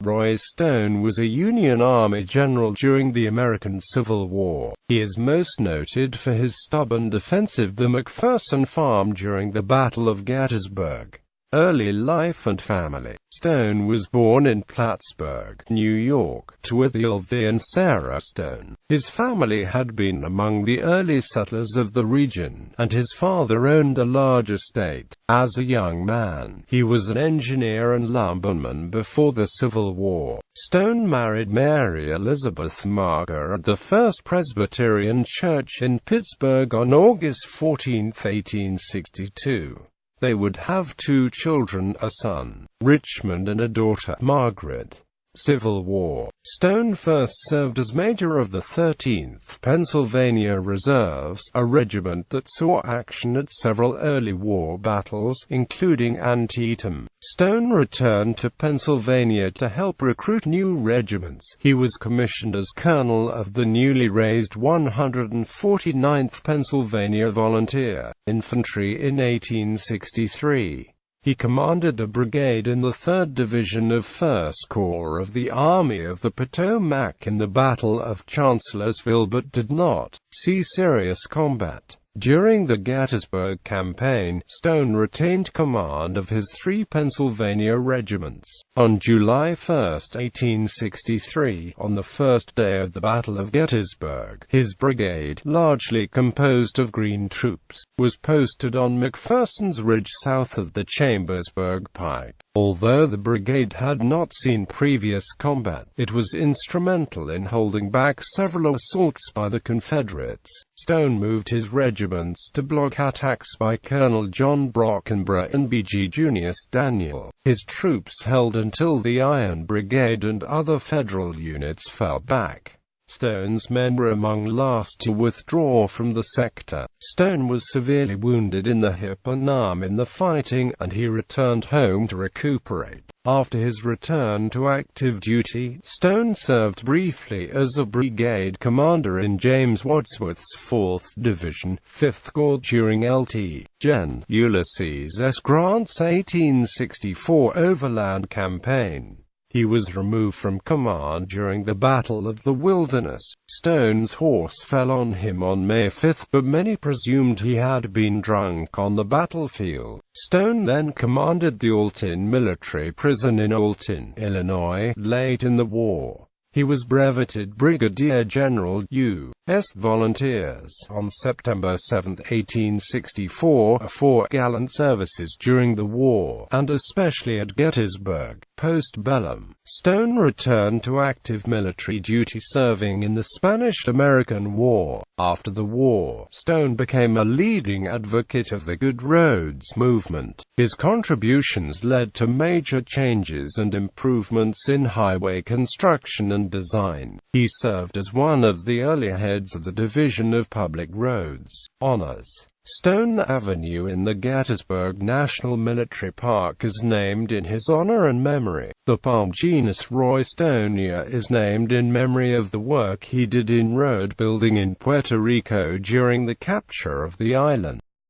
Roy Stone was a Union Army general during the American Civil War. He is most noted for his stubborn defense of the McPherson Farm during the Battle of Gettysburg. Early life and family. Stone was born in Plattsburgh, New York, to Ithiel V. and Sarah Stone. His family had been among the early settlers of the region, and his father owned a large estate. As a young man, he was an engineer and lumberman before the Civil War. Stone married Mary Elizabeth Marker at the First Presbyterian Church in Pittsburgh on August 14, 1862. They would have 2 children, a son, Richmond, and a daughter, Margaret. Civil War. Stone first served as major of the 13th Pennsylvania Reserves, a regiment that saw action at several early war battles, including Antietam. Stone returned to Pennsylvania to help recruit new regiments. He was commissioned as colonel of the newly raised 149th Pennsylvania Volunteer Infantry in 1863. He commanded a brigade in the 3rd Division of 1st Corps of the Army of the Potomac in the Battle of Chancellorsville but did not see serious combat. During the Gettysburg campaign, Stone retained command of his 3 Pennsylvania regiments. On July 1, 1863, on the first day of the Battle of Gettysburg, his brigade, largely composed of Green troops, was posted on McPherson's Ridge south of the Chambersburg Pike. Although the brigade had not seen previous combat, it was instrumental in holding back several assaults by the Confederates. Stone moved his regiments to block attacks by Colonel John Brockenborough and B.G. Junius Daniel. His troops held until the Iron Brigade and other Federal units fell back. Stone's men were among last to withdraw from the sector. Stone was severely wounded in the hip and arm in the fighting, and he returned home to recuperate. After his return to active duty, Stone served briefly as a brigade commander in James Wadsworth's 4th Division, 5th Corps during Lt. Gen. Ulysses S. Grant's 1864 Overland Campaign. He was removed from command during the Battle of the Wilderness. Stone's horse fell on him on May 5, but many presumed he had been drunk on the battlefield. Stone then commanded the Alton military prison in Alton, Illinois. Late in the war, he was brevetted Brigadier General U.S. Volunteers on September 7, 1864, for gallant services during the war, and especially at Gettysburg. Post-bellum, Stone returned to active military duty serving in the Spanish-American War. After the war, Stone became a leading advocate of the Good Roads movement. His contributions led to major changes and improvements in highway construction and design. He served as one of the early heads of the Division of Public Roads. Honors. Stone Avenue in the Gettysburg National Military Park is named in his honor and memory. The palm genus Roystonia is named in memory of the work he did in road building in Puerto Rico during the capture of the island.